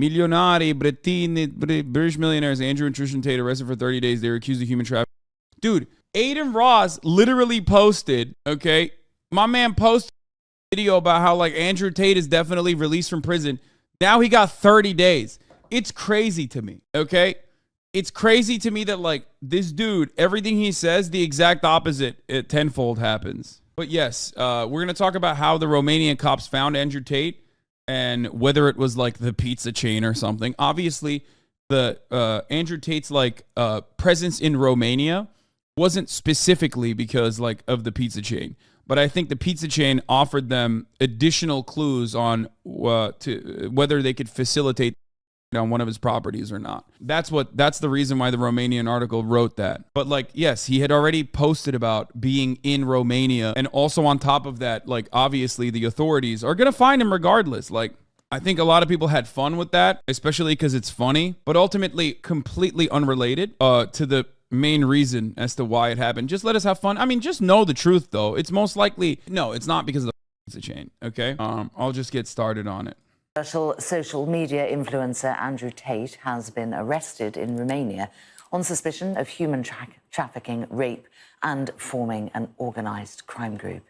Milionari, British millionaires, Andrew and Tristan Tate arrested for 30 days. They were accused of human trafficking. Dude, Aiden Ross literally posted, okay? My man posted a video about how, like, Andrew Tate is definitely released from prison. Now he got 30 days. It's crazy to me, okay? It's crazy to me that, like, this dude, everything he says, the exact opposite tenfold happens. But yes, we're going to talk about how the Romanian cops found Andrew Tate and whether it was, like, the pizza chain or something. Obviously, the Andrew Tate's, like, presence in Romania wasn't specifically because, like, of the pizza chain. But I think the pizza chain offered them additional clues on to whether they could facilitate on one of his properties or not. That's the reason why the Romanian article wrote that. But, like, yes, he had already posted about being in Romania. And also on top of that, like, obviously the authorities are going to find him regardless. Like, I think a lot of people had fun with that, especially because it's funny, but ultimately completely unrelated to the main reason as to why it happened. Just let us have fun. I mean, just know the truth, though. It's most likely, no, it's not because of the pizza chain, okay? I'll just get started on it. Social media influencer Andrew Tate has been arrested in Romania on suspicion of human trafficking, rape, and forming an organised crime group.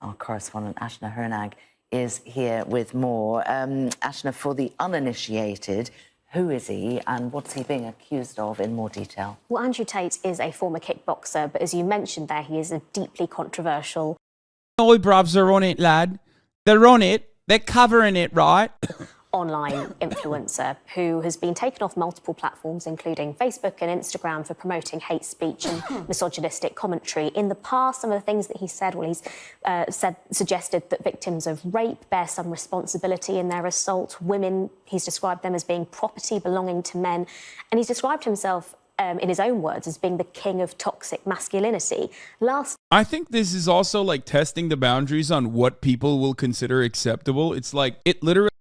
Our correspondent Ashna Hernag is here with more. Ashna, for the uninitiated, who is he and what's he being accused of in more detail? Well, Andrew Tate is a former kickboxer, but as you mentioned there, he is a deeply controversial... Oi, bruvs are on it, lad. They're on it. They're covering it, right? online influencer who has been taken off multiple platforms, including Facebook and Instagram, for promoting hate speech and misogynistic commentary. In the past, some of the things that he said, well, he's suggested that victims of rape bear some responsibility in their assault. Women, he's described them as being property belonging to men. And he's described himself, in his own words, as being the king of toxic masculinity. I think this is also like testing the boundaries on what people will consider acceptable. It's like, it literally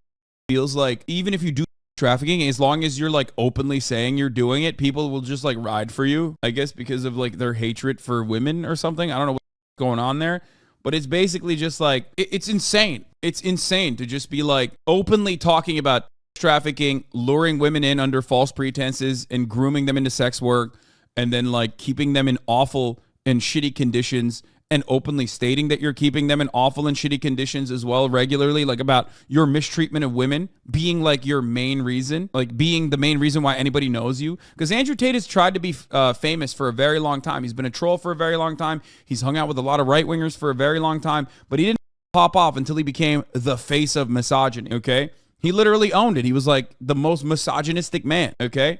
feels like even if you do trafficking, as long as you're like openly saying you're doing it, people will just like ride for you, I guess, because of like their hatred for women or something. I don't know what's going on there, but it's basically just like, it's insane. It's insane to just be like openly talking about trafficking, luring women in under false pretenses and grooming them into sex work, and then like keeping them in awful and shitty conditions, and openly stating that you're keeping them in awful and shitty conditions as well regularly, like about your mistreatment of women being like your main reason, like being the main reason why anybody knows you. Because Andrew Tate has tried to be famous for a very long time. He's been a troll for a very long time. He's hung out with a lot of right-wingers for a very long time, but he didn't pop off until he became the face of misogyny, okay? He literally owned it. He was like the most misogynistic man, okay?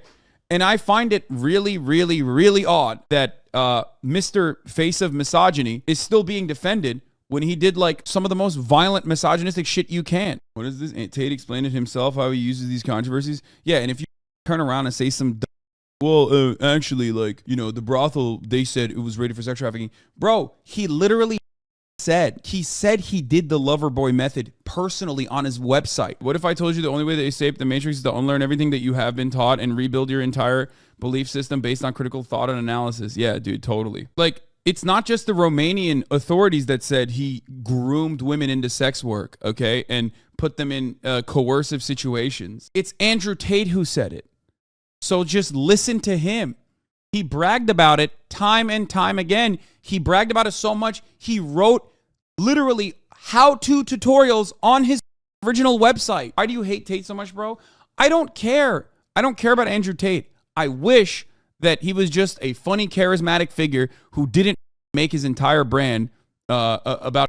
And I find it really, really, really odd that Mr. Face of Misogyny is still being defended when he did like some of the most violent misogynistic shit you can. What is this? Tate explained it himself, how he uses these controversies. Yeah, and if you turn around and say some, well, actually, like, you know, the brothel, they said it was rated for sex trafficking. Bro, he literally said he did the lover boy method personally on his website. What if I told you the only way to escape the matrix is to unlearn everything that you have been taught and rebuild your entire belief system based on critical thought and analysis? Yeah, dude, totally. Like, it's not just the Romanian authorities that said he groomed women into sex work, okay, and put them in coercive situations. It's Andrew Tate who said it. So just listen to him. He bragged about it time and time again. He bragged about it so much, he wrote literally how-to tutorials on his original website. Why do you hate Tate so much, bro? I don't care. I don't care about Andrew Tate. I wish that he was just a funny, charismatic figure who didn't make his entire brand about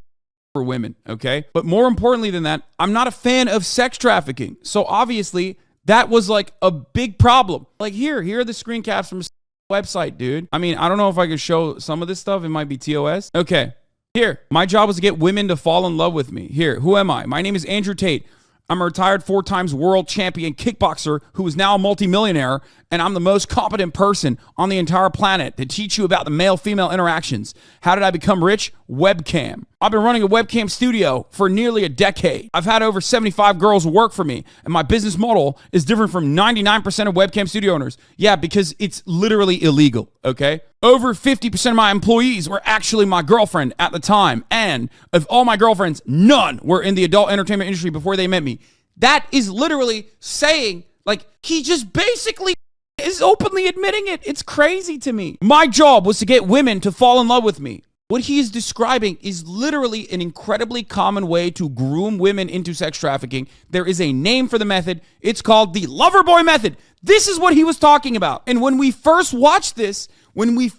for women, okay? But more importantly than that, I'm not a fan of sex trafficking. So obviously, that was like a big problem. Like here are the screen caps from his website, dude. I mean, I don't know if I could show some of this stuff. It might be TOS. Okay. Here, my job was to get women to fall in love with me. Here, who am I? My name is Andrew Tate. I'm a retired 4-time world champion kickboxer who is now a multimillionaire, and I'm the most competent person on the entire planet to teach you about the male-female interactions. How did I become rich? Webcam. I've been running a webcam studio for nearly a decade. I've had over 75 girls work for me, and my business model is different from 99% of webcam studio owners. Yeah, because it's literally illegal, okay? Over 50% of my employees were actually my girlfriend at the time, and of all my girlfriends, none were in the adult entertainment industry before they met me. That is literally saying Like, he just basically is openly admitting it. It's crazy to me. My job was to get women to fall in love with me. What he is describing is literally an incredibly common way to groom women into sex trafficking. There is a name for the method. It's called the lover boy method. This is what he was talking about. And when we first watched this, when I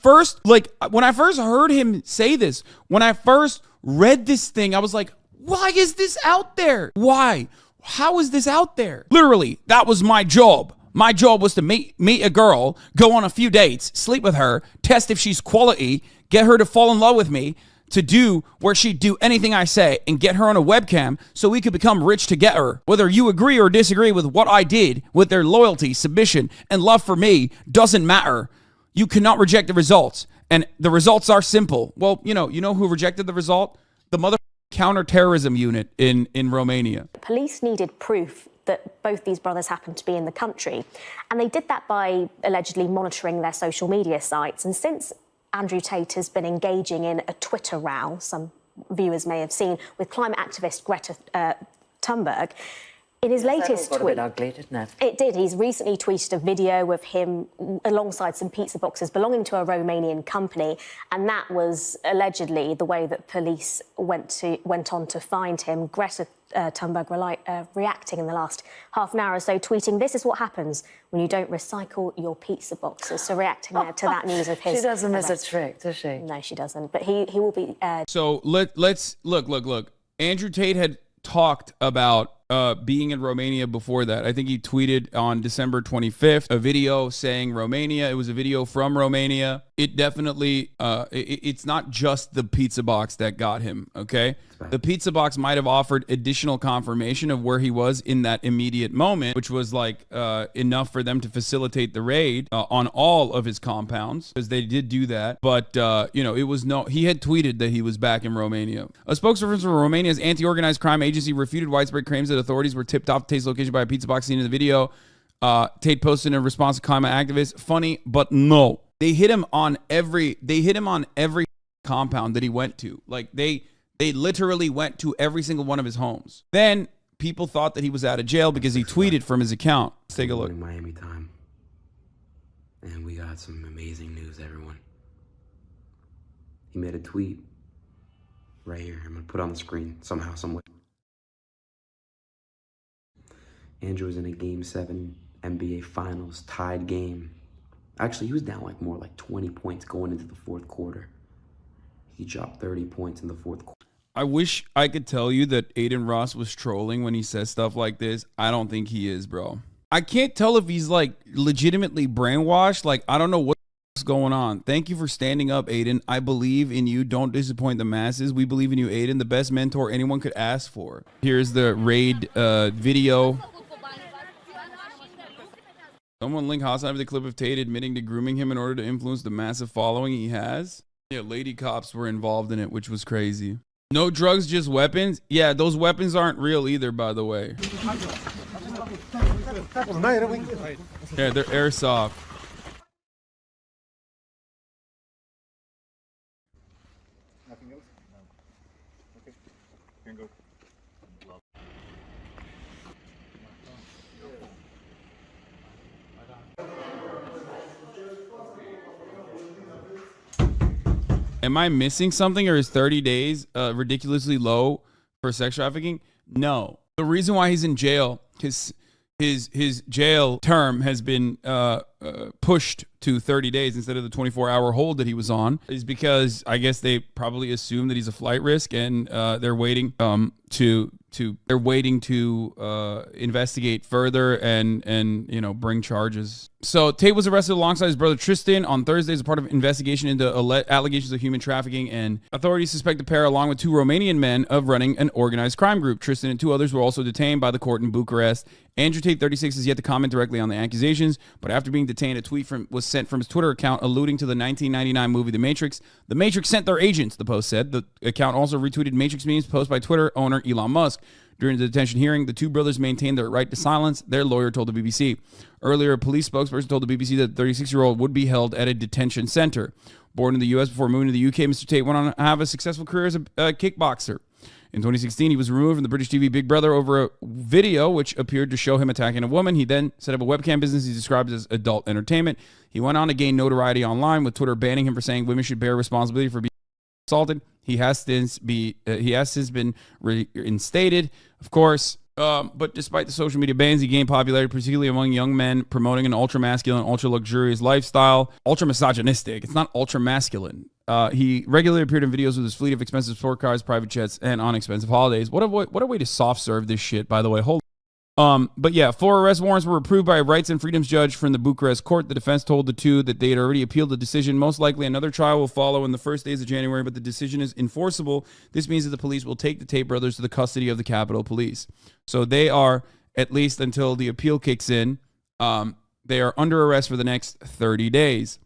first heard him say this, when I first read this thing, I was like, why is this out there? Why? How is this out there? Literally, that was my job. My job was to meet a girl, go on a few dates, sleep with her, test if she's quality, get her to fall in love with me, to do where she'd do anything I say, and get her on a webcam so we could become rich together. Whether you agree or disagree with what I did, with their loyalty, submission, and love for me, doesn't matter. You cannot reject the results. And the results are simple. Well, you know who rejected the result? The mother counterterrorism unit in Romania. Police needed proof that both these brothers happened to be in the country. And they did that by allegedly monitoring their social media sites. And since Andrew Tate has been engaging in a Twitter row, some viewers may have seen, with climate activist Greta Thunberg, in his latest tweet... That got a bit ugly, didn't it? It did. He's recently tweeted a video of him alongside some pizza boxes belonging to a Romanian company, and that was allegedly the way that police went on to find him. Greta Thunberg reacting in the last half an hour or so, tweeting, "This is what happens when you don't recycle your pizza boxes." So reacting to that news of his... She doesn't miss a arrest. trick, does she? No, she doesn't. But he will be... So let's look. Andrew Tate had talked about being in Romania before that. I think he tweeted on December 25th a video saying Romania. It was a video from Romania. It definitely, it's not just the pizza box that got him, okay? The pizza box might have offered additional confirmation of where he was in that immediate moment, which was like enough for them to facilitate the raid on all of his compounds, because they did do that. But, it was he had tweeted that he was back in Romania. A spokesperson for Romania's anti-organized crime agency refuted widespread claims that authorities were tipped off Tate's location by a pizza box seen in the video. Tate posted in response to climate activists, "Funny, but no." They hit him on every compound that he went to. Like they literally went to every single one of his homes. Then people thought that he was out of jail because he tweeted from his account. Let's take a look. Miami time. And we got some amazing news, everyone. He made a tweet right here. I'm gonna put it on the screen somehow, some way. Andrew was in a Game 7 NBA Finals tied game. Actually, he was down more like 20 points going into the fourth quarter. He dropped 30 points in the fourth quarter. I wish I could tell you that Aiden Ross was trolling when he says stuff like this. I don't think he is, bro. I can't tell if he's legitimately brainwashed. I don't know what's going on. Thank you for standing up, Aiden. I believe in you. Don't disappoint the masses. We believe in you, Aiden, the best mentor anyone could ask for. Here's the raid video. Someone link Hasanabi the clip of Tate admitting to grooming him in order to influence the massive following he has. Yeah, lady cops were involved in it, which was crazy. No drugs, just weapons? Yeah, those weapons aren't real either, by the way. Yeah, they're airsoft. Nothing else? No. Okay. Can go. Am I missing something, or is 30 days ridiculously low for sex trafficking? No. The reason why he's in jail, his jail term has been pushed to 30 days instead of the 24-hour hold that he was on, is because I guess they probably assume that he's a flight risk, and they're waiting to investigate further and bring charges. So Tate was arrested alongside his brother Tristan on Thursday as a part of an investigation into allegations of human trafficking, and authorities suspect the pair, along with two Romanian men, of running an organized crime group. Tristan and two others were also detained by the court in Bucharest. Andrew Tate, 36, has yet to comment directly on the accusations, but after being detained, a tweet was sent from his Twitter account alluding to the 1999 movie The Matrix. The Matrix sent their agents, the post said. The account also retweeted Matrix memes posted by Twitter owner Elon Musk. During the detention hearing, the two brothers maintained their right to silence, their lawyer told the BBC. Earlier, a police spokesperson told the BBC that the 36-year-old would be held at a detention center. Born in the U.S. before moving to the U.K., Mr. Tate went on to have a successful career as a kickboxer. In 2016, he was removed from the British TV Big Brother over a video which appeared to show him attacking a woman. He then set up a webcam business he described as adult entertainment. He went on to gain notoriety online, with Twitter banning him for saying women should bear responsibility for being assaulted. He has since been reinstated, of course. But despite the social media bans, he gained popularity, particularly among young men, promoting an ultra-masculine, ultra-luxurious lifestyle. Ultra-misogynistic. It's not ultra-masculine. He regularly appeared in videos with his fleet of expensive sport cars, private jets, and on expensive holidays. What a way to soft-serve this shit, by the way. But yeah, 4 arrest warrants were approved by a rights and freedoms judge from the Bucharest court. The defense told the two that they had already appealed the decision. Most likely another trial will follow in the first days of January, but the decision is enforceable. This means that the police will take the Tate brothers to the custody of the Capitol Police. So they are, at least until the appeal kicks in, they are under arrest for the next 30 days.